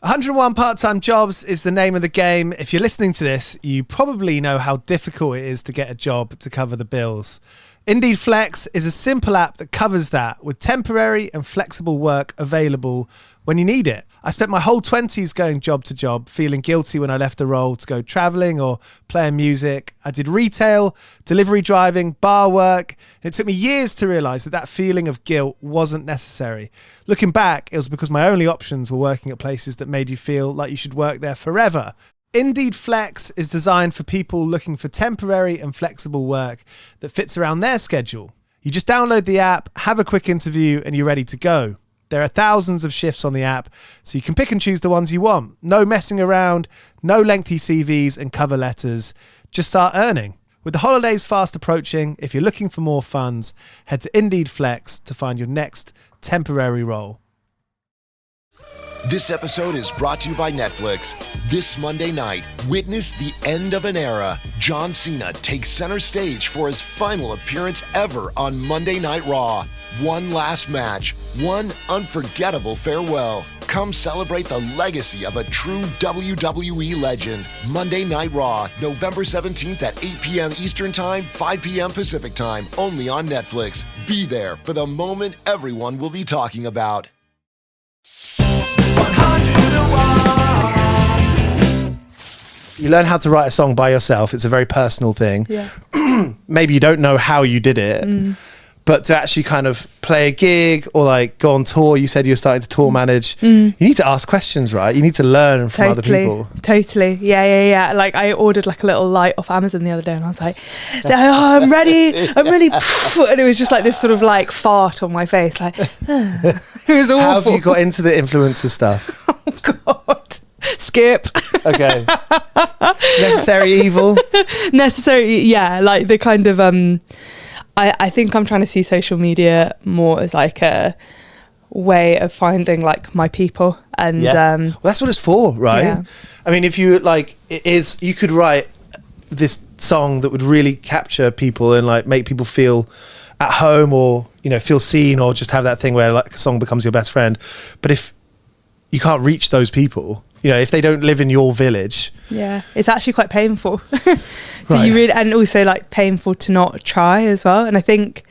101 Part-Time Jobs is the name of the game. If you're listening to this, you probably know how difficult it is to get a job to cover the bills. Indeed Flex is a simple app that covers that with temporary and flexible work available when you need it. I spent my whole 20s going job to job, feeling guilty when I left a role to go traveling or playing music. I did retail, delivery driving, bar work. And it took me years to realize that feeling of guilt wasn't necessary. Looking back, it was because my only options were working at places that made you feel like you should work there forever. Indeed Flex is designed for people looking for temporary and flexible work that fits around their schedule. You just download the app, have a quick interview, and you're ready to go. There are thousands of shifts on the app, so you can pick and choose the ones you want. No messing around, no lengthy CVs and cover letters. Just start earning. With the holidays fast approaching, if you're looking for more funds, head to Indeed Flex to find your next temporary role. This episode is brought to you by Netflix. This Monday night, witness the end of an era. John Cena takes center stage for his final appearance ever on Monday Night Raw. One last match, one unforgettable farewell. Come celebrate the legacy of a true WWE legend. Monday Night Raw, November 17th at 8 p.m. Eastern Time, 5 p.m. Pacific Time, only on Netflix. Be there for the moment everyone will be talking about. 101. You learn how to write a song by yourself. It's a very personal thing. Yeah. Maybe you don't know how you did it. But to actually kind of play a gig or like go on tour, you said you were starting to tour manage. You need to ask questions, right? You need to learn from other people. Totally. Yeah. Like I ordered like a little light off Amazon the other day and I was like, oh, I'm ready. And it was just like this sort of like fart on my face. Like, it was awful. How have you got into the influencer stuff? Oh God. Skip. Okay. Necessary evil? Necessary, yeah. Like the kind of... I think I'm trying to see social media more as like a way of finding like my people and well, that's what it's for, right? Yeah. I mean, if you like, it is, you could write this song that would really capture people and like make people feel at home or, you know, feel seen or just have that thing where like a song becomes your best friend. But if you can't reach those people, you know, if they don't live in your village. Yeah, it's actually quite painful. So right. you really, and also like painful to not try as well. And I think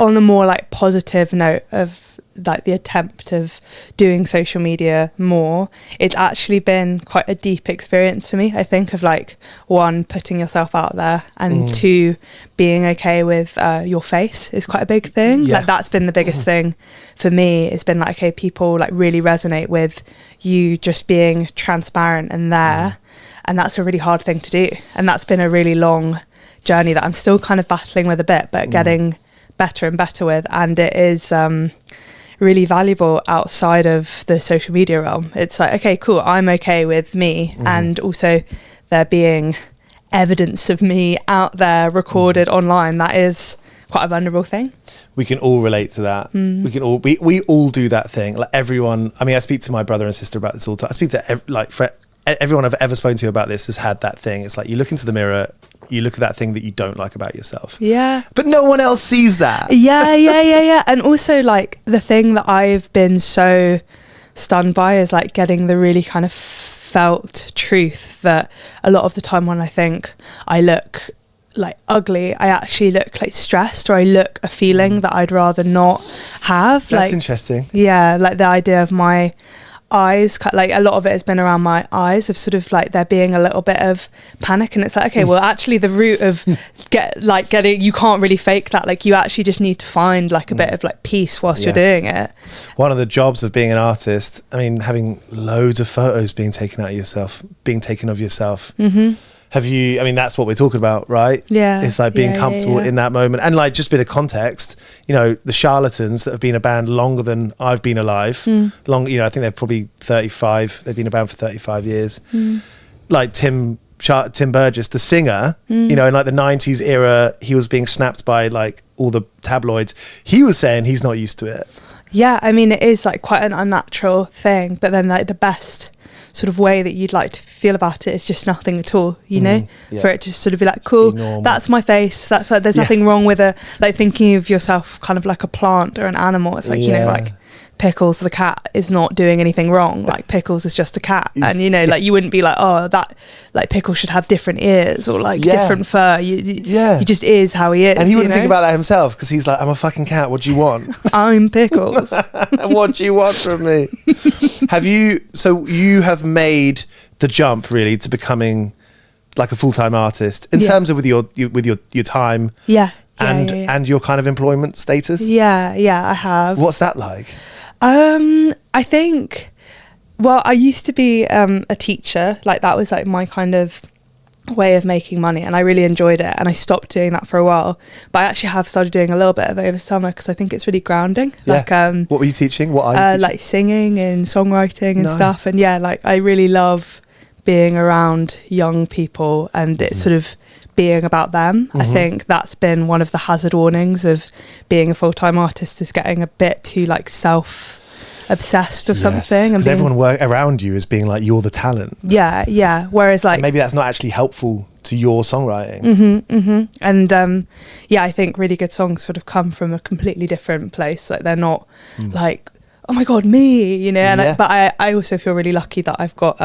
on a more like positive note of like the attempt of doing social media more, it's actually been quite a deep experience for me. I think of like one, putting yourself out there, and two, being okay with your face is quite a big thing. Yeah. Like that's been the biggest thing for me. It's been like, okay, people like really resonate with you just being transparent and there. And that's a really hard thing to do. And that's been a really long journey that I'm still kind of battling with a bit, but getting better and better with. And it is really valuable outside of the social media realm. It's like, okay, cool, I'm okay with me. And also there being evidence of me out there recorded online. That is quite a vulnerable thing. We can all relate to that. We can all, we all do that thing. Like everyone, I mean, I speak to my brother and sister about this all the time. I speak to everyone I've ever spoken to about this has had that thing. It's like you look into the mirror, you look at that thing that you don't like about yourself. Yeah. But no one else sees that. Yeah. And also like the thing that I've been so stunned by is like getting the really kind of felt truth that a lot of the time when I think I look like ugly, I actually look like stressed, or I look a feeling that I'd rather not have. That's like, interesting. Yeah, like the idea of my eyes, like a lot of it has been around my eyes, of sort of like there being a little bit of panic, and it's like, okay, well actually the root of getting, you can't really fake that. Like you actually just need to find like a bit of like peace whilst you're doing it. One of the jobs of being an artist, I mean, having loads of photos being taken of yourself. Have you, I mean, that's what we're talking about, right? Yeah. It's like being comfortable in that moment. And like, just a bit of context, you know, the Charlatans that have been a band longer than I've been alive, I think they're probably 35. They've been a band for 35 years. Like Tim Burgess, the singer, you know, in like the 90s era, he was being snapped by like all the tabloids. He was saying he's not used to it. Yeah, I mean, it is like quite an unnatural thing, but then like the best sort of way that you'd like to feel about it is just nothing at all, you know, for it to sort of be like, cool, that's my face, that's like, there's nothing wrong with like thinking of yourself kind of like a plant or an animal. It's like, you know, like, Pickles the cat is not doing anything wrong. Like Pickles is just a cat, and you know, like you wouldn't be like, oh, that like Pickles should have different ears or like different fur. He just is how he is. And he wouldn't think about that himself because he's like, I'm a fucking cat. What do you want? I'm Pickles. What do you want from me? You have made the jump really to becoming like a full-time artist in terms of with your time. And your kind of employment status. Yeah, I have. What's that like? I think, well, I used to be a teacher. Like that was like my kind of way of making money, and I really enjoyed it, and I stopped doing that for a while, but I actually have started doing a little bit of it over summer because I think it's really grounding. Like what were you teaching? What are you teaching? Like singing and songwriting and stuff. And like I really love being around young people, and it's sort of being about them. I think that's been one of the hazard warnings of being a full-time artist, is getting a bit too like self-obsessed or something. Because everyone around you is being like, you're the talent. Yeah. Whereas like... And maybe that's not actually helpful to your songwriting. And I think really good songs sort of come from a completely different place. Like they're not like, oh my God, me, you know? And but I also feel really lucky that I've got...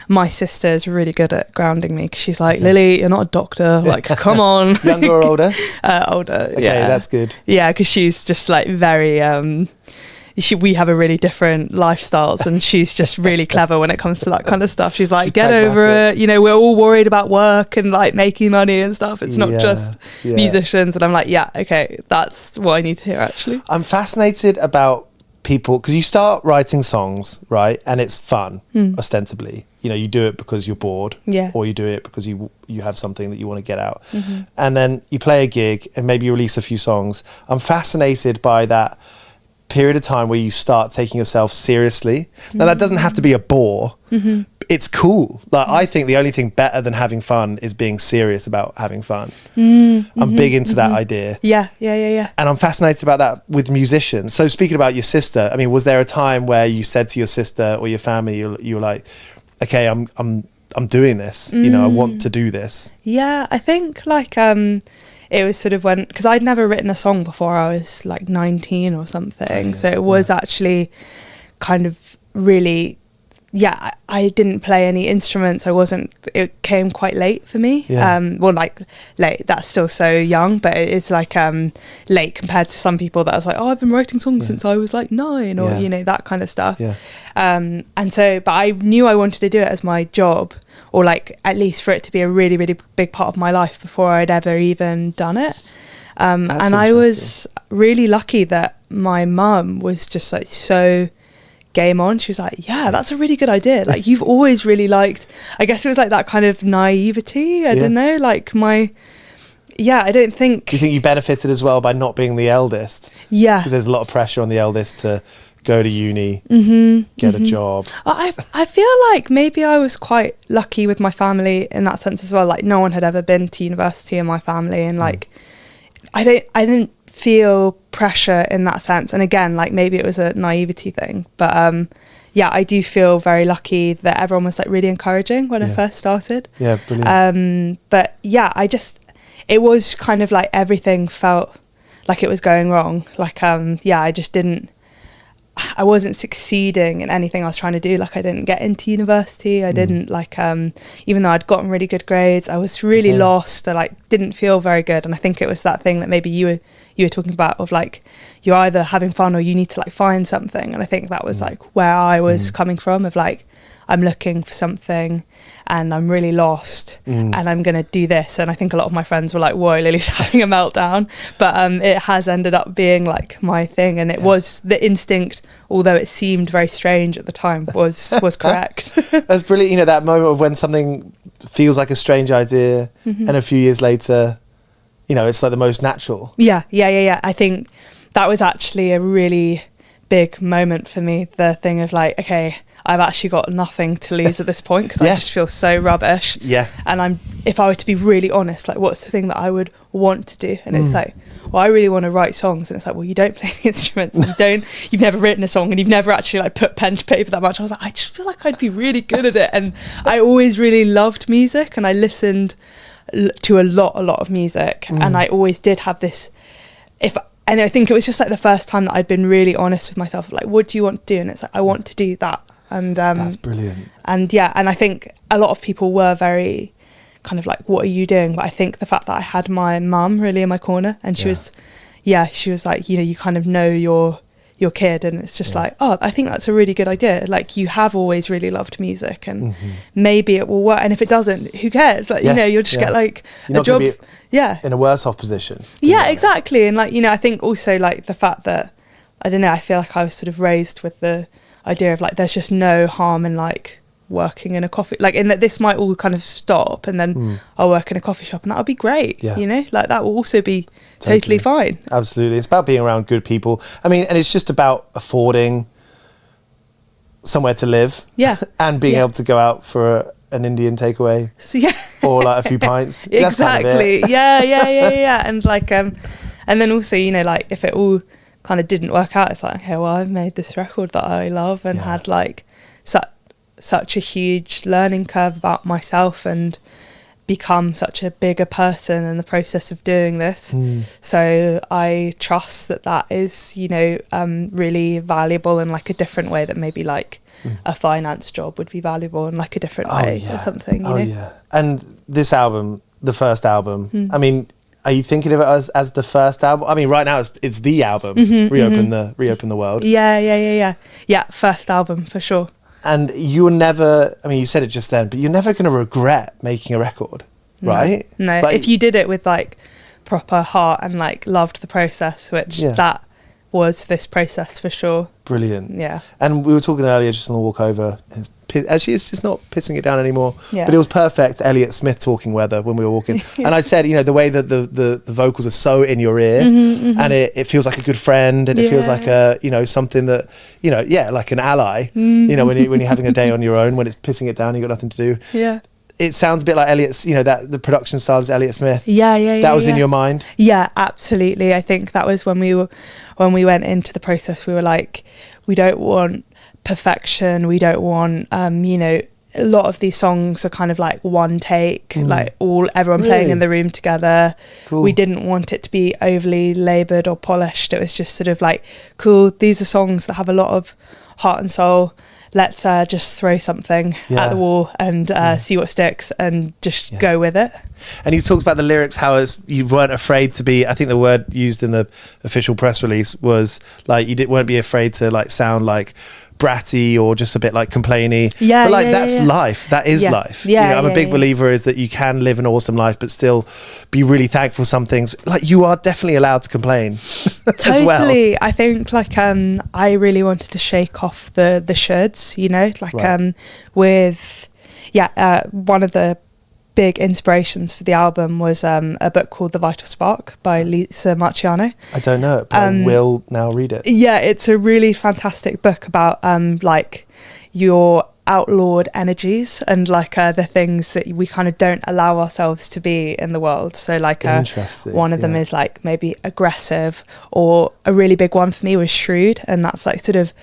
my sister is really good at grounding me because she's like, Lily, you're not a doctor. Like, come on. Younger or older? Older. Okay, that's good. Yeah, because she's just like very. We have a really different lifestyles, and she's just really clever when it comes to that kind of stuff. She's like, get over it. You know, we're all worried about work and like making money and stuff. It's not just musicians. And I'm like, yeah, okay, that's what I need to hear. Actually, I'm fascinated about people because you start writing songs, right, and it's fun, ostensibly. You know, you do it because you're bored, or you do it because you have something that you want to get out, and then you play a gig and maybe you release a few songs. I'm fascinated by that period of time where you start taking yourself seriously. Now that doesn't have to be a bore. It's cool. Like I think the only thing better than having fun is being serious about having fun. I'm big into that idea. Yeah. And I'm fascinated about that with musicians. So speaking about your sister, I mean, was there a time where you said to your sister or your family, you were like, okay, I'm doing this, you know, I want to do this? Yeah, I think like it was sort of when, because I'd never written a song before I was like 19 or something. So it was actually kind of really, I didn't play any instruments. It came quite late for me. Well, like late, that's still so young, but it's like late compared to some people that I was like, oh, I've been writing songs since I was like 9 or, you know, that kind of stuff. And so, but I knew I wanted to do it as my job, or like at least for it to be a really, really big part of my life before I'd ever even done it. And I was really lucky that my mum was just like so game on. She was like, yeah, that's a really good idea. Like you've always really liked, I guess it was like that kind of naivety. I don't know, like I don't think. Do you think you benefited as well by not being the eldest? Yeah. Because there's a lot of pressure on the eldest to go to uni, get a job. I feel like maybe I was quite lucky with my family in that sense as well. Like no one had ever been to university in my family, and like I didn't feel pressure in that sense. And again, like maybe it was a naivety thing, but I do feel very lucky that everyone was like really encouraging when I first started. Yeah, brilliant. But it was kind of like everything felt like it was going wrong. Like I wasn't succeeding in anything I was trying to do. Like I didn't get into university. I didn't like, even though I'd gotten really good grades, I was really lost. I like didn't feel very good. And I think it was that thing that maybe you were talking about of like, you're either having fun or you need to like find something. And I think that was like where I was coming from, of like, I'm looking for something and I'm really lost and I'm going to do this. And I think a lot of my friends were like, whoa, Lily's having a meltdown. But it has ended up being like my thing. And it was the instinct, although it seemed very strange at the time, was correct. That's brilliant. You know, that moment of when something feels like a strange idea and a few years later, you know, it's like the most natural. Yeah. I think that was actually a really big moment for me. The thing of like, okay, I've actually got nothing to lose at this point because I just feel so rubbish. Yeah. And if I were to be really honest, like what's the thing that I would want to do? And it's like, well, I really want to write songs. And it's like, well, you don't play any instruments. You've never written a song and you've never actually like put pen to paper that much. I was like, I just feel like I'd be really good at it. And I always really loved music and I listened to a lot of music. And I always did have this, if and I think it was just like the first time that I'd been really honest with myself, like, what do you want to do? And it's like, I want to do that. And that's brilliant. And and I think a lot of people were very kind of like, what are you doing? But I think the fact that I had my mum really in my corner, and she was like, you know, you kind of know your kid, and it's just like, oh, I think that's a really good idea. Like, you have always really loved music, and maybe it will work. And if it doesn't, who cares? Like, you know, you'll just get like you're a job. In a worse off position. Yeah, exactly. And like, you know, I think also like the fact that, I don't know, I feel like I was sort of raised with the idea of like, there's just no harm in like working in a coffee, like in that this might all kind of stop, and then I'll work in a coffee shop, and that'll be great. You know, like that will also be totally fine. Absolutely. It's about being around good people. I mean, and it's just about affording somewhere to live. Yeah. And being able to go out for an Indian takeaway. Or like a few pints. Exactly. Kind of yeah. And like, and then also, you know, like if it all kind of didn't work out, it's like, okay, well, I've made this record that I love, and had like such a huge learning curve about myself, and become such a bigger person in the process of doing this. So I trust that is, you know, really valuable in like a different way that maybe like a finance job would be valuable in like a different way or something, you know? And this album, the first album, I mean, are you thinking of it as the first album? I mean, right now it's the album, Reopen the World. Yeah, first album for sure. And you're never, I mean, you said it just then, but you're never going to regret making a record, right? No, like, if you did it with like proper heart and like loved the process, which that was this process for sure. Brilliant. Yeah. And we were talking earlier just on the walk over, actually it's just not pissing it down anymore, but it was perfect Elliott Smith talking weather when we were walking. And I said, you know, the way that the vocals are so in your ear, and it feels like a good friend, and it feels like a, you know, something that, you know, like an ally, you know, when you're having a day on your own, when it's pissing it down, you've got nothing to do. Yeah. It sounds a bit like Elliott's, you know, that the production style is Elliott Smith. That was in your mind? Yeah, absolutely. I think that was when we went into the process, we were like, we don't want perfection. We don't want, you know, a lot of these songs are kind of like one take, like everyone playing in the room together. Cool. We didn't want it to be overly laboured or polished. It was just sort of like, cool, these are songs that have a lot of heart and soul. Let's just throw something at the wall and see what sticks, and just go with it. And he talks about the lyrics, how you weren't afraid to be, I think the word used in the official press release was like, you weren't be afraid to like sound like bratty or just a bit like complainy, but like that's life. That is life. You know, I'm a big believer is that you can live an awesome life but still be really thankful for some things. Like, you are definitely allowed to complain. Totally. As well. I think like I really wanted to shake off the shoulds, you know, like with one of the big inspirations for the album was a book called The Vital Spark by Lisa Marchiano. I don't know it, but I will now read it. Yeah, it's a really fantastic book about like your outlawed energies and like the things that we kind of don't allow ourselves to be in the world. So like one of them is like maybe aggressive, or a really big one for me was shrewd, and that's like sort of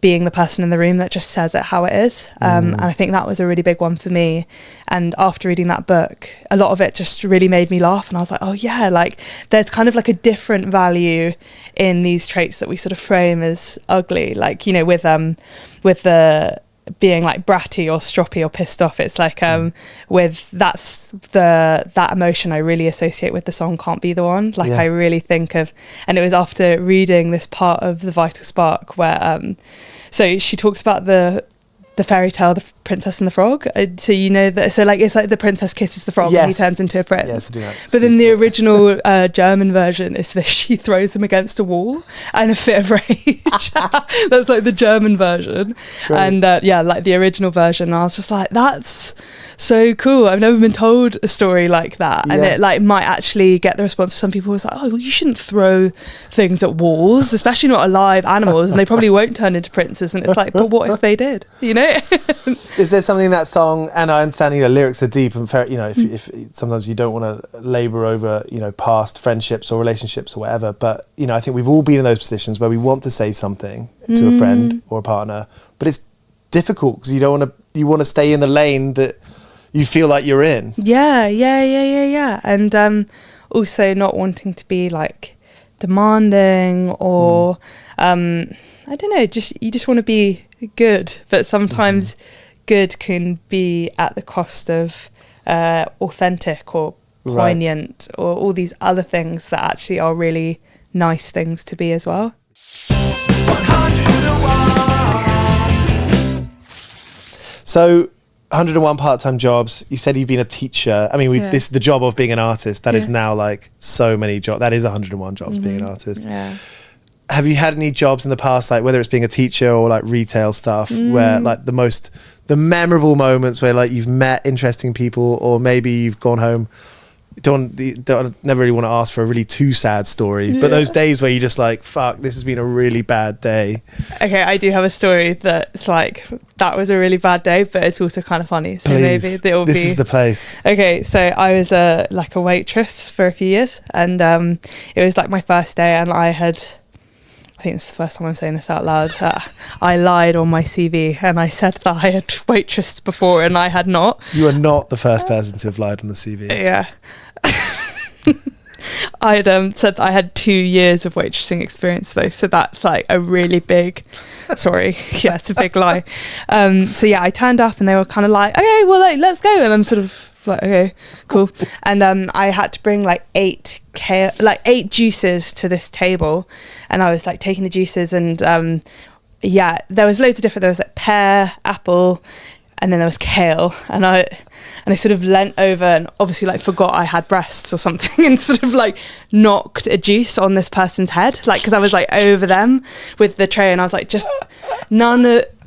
being the person in the room that just says it how it is. And I think that was a really big one for me. And after reading that book, a lot of it just really made me laugh. And I was like, oh yeah, like there's kind of like a different value in these traits that we sort of frame as ugly. Like, you know, with the being like bratty or stroppy or pissed off, it's like with that emotion I really associate with the song Can't Be the One. Like I really think of, and it was after reading this part of The Vital Spark where so she talks about the fairy tale, The Princess and the Frog. So you know that, so like it's like the princess kisses the frog and he turns into a prince. Yes, I do that. But then the original German version is that she throws him against a wall and a fit of rage. That's like the German version. Great. And like the original version, I was just like, that's so cool. I've never been told a story like that. And it like might actually get the response of some people who's like, oh, well, you shouldn't throw things at walls, especially not alive animals, and they probably won't turn into princes. And it's like, but what if they did, you know? Is there something in that song, and I understand, you know, lyrics are deep and fair, you know, if sometimes you don't want to labour over, you know, past friendships or relationships or whatever, but, you know, I think we've all been in those positions where we want to say something to a friend or a partner, but it's difficult because you want to stay in the lane that you feel like you're in. Yeah. And also not wanting to be like demanding or I don't know, you just want to be good, but sometimes good can be at the cost of authentic or poignant or all these other things that actually are really nice things to be as well. 101. So 101 part-time jobs. You said you've been a teacher. I mean, this the job of being an artist. That is now like so many jobs. That is 101 jobs being an artist. Yeah. Have you had any jobs in the past, like whether it's being a teacher or like retail stuff, where like the memorable moments where like you've met interesting people, or maybe you've gone home, don't never really want to ask for a really too sad story, but those days where you just like, fuck, this has been a really bad day. Okay, I do have a story that's like, that was a really bad day, but it's also kind of funny. So Please, maybe it'll this is the place. Okay, so I was a waitress for a few years, and it was like my first day, and I think it's the first time I'm saying this out loud. I lied on my CV and I said that I had waitressed before and I had not. You are not the first person to have lied on the CV. Yeah. I'd said that I had 2 years of waitressing experience though, so that's like a really big, sorry, yeah, it's a big lie. So yeah, I turned up and they were kind of like, okay, well, like, let's go. And I'm sort of like, okay, cool. And I had to bring like 8 juices to this table, and I was like taking the juices, and yeah, there was loads of different. There was like pear, apple, and then there was kale, and I sort of leant over and obviously like forgot I had breasts or something, and sort of like knocked a juice on this person's head, like, because I was like over them with the tray, and I was like, just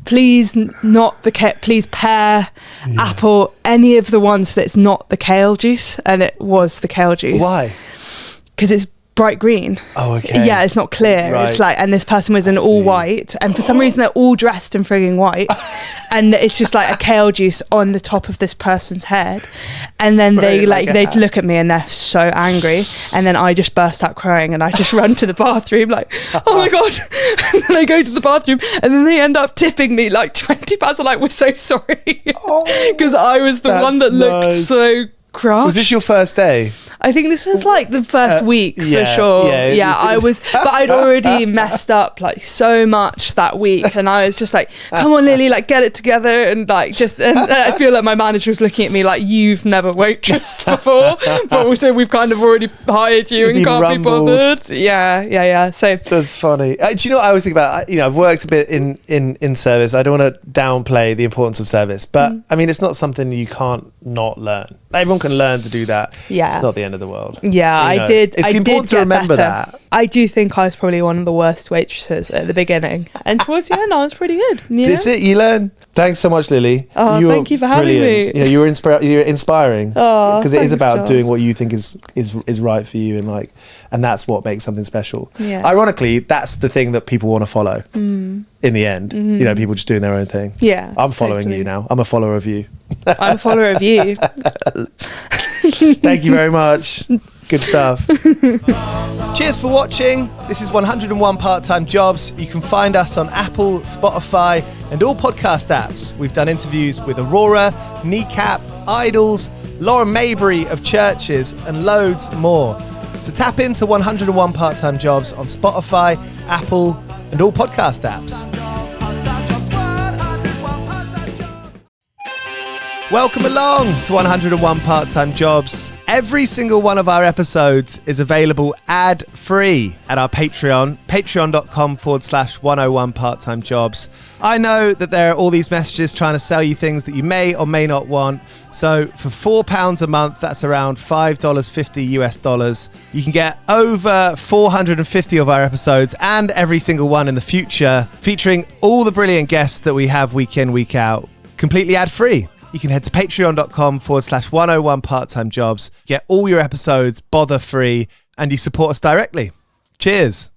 please not the please pear, apple, any of the ones that's not the kale juice. And it was the kale juice. Why? Because it's bright green. Oh, okay. Yeah, it's not clear. Right. It's like, and this person was in all white, and for some reason they're all dressed in frigging white, and it's just like a kale juice on the top of this person's head, and then they'd look at me and they're so angry, and then I just burst out crying, and I just run to the bathroom like, oh my god, and then I go to the bathroom, and then they end up tipping me like £20. I'm like, we're so sorry, because I was the one that looked so crushed. Was this your first day? I think this was like the first week for sure. Yeah, I was, but I'd already messed up like so much that week, and I was just like, "Come on, Lily, like get it together," and like just. And I feel like my manager was looking at me like, "You've never waitressed before, but also we've kind of already hired you and can't be bothered." Yeah. So that's funny. Do you know what I always think about? I've worked a bit in service. I don't want to downplay the importance of service, but I mean, it's not something you can't not learn. Everyone can learn to do that. Yeah, it's not the end of the world. Yeah, I did. It's important to remember that. I do think I was probably one of the worst waitresses at the beginning, and towards the end, I was pretty good. That's it. You learn. Thanks so much, Lily. Oh, thank you for having me. You were inspiring. Oh, because it is about Charles. doing what you think is right for you, and that's what makes something special. Yeah. Ironically, that's the thing that people want to follow. In the end, people just doing their own thing. Yeah, I'm following you now. I'm a follower of you. I'm a follower of you. Thank you very much. Good stuff. Cheers for watching. This is 101 Part-Time Jobs. You can find us on Apple, Spotify, and all podcast apps. We've done interviews with Aurora, Kneecap, Idols, Lauren Maybury of Churches, and loads more. So tap into 101 Part-Time Jobs on Spotify, Apple, and all podcast apps. Welcome along to 101 Part-Time Jobs. Every single one of our episodes is available ad-free at our Patreon, patreon.com/101 Part-Time Jobs. I know that there are all these messages trying to sell you things that you may or may not want. So for £4 a month, that's around $5.50 US, you can get over 450 of our episodes and every single one in the future, featuring all the brilliant guests that we have week in, week out, completely ad-free. You can head to patreon.com/101 Part-Time Jobs, get all your episodes bother free, and you support us directly. Cheers.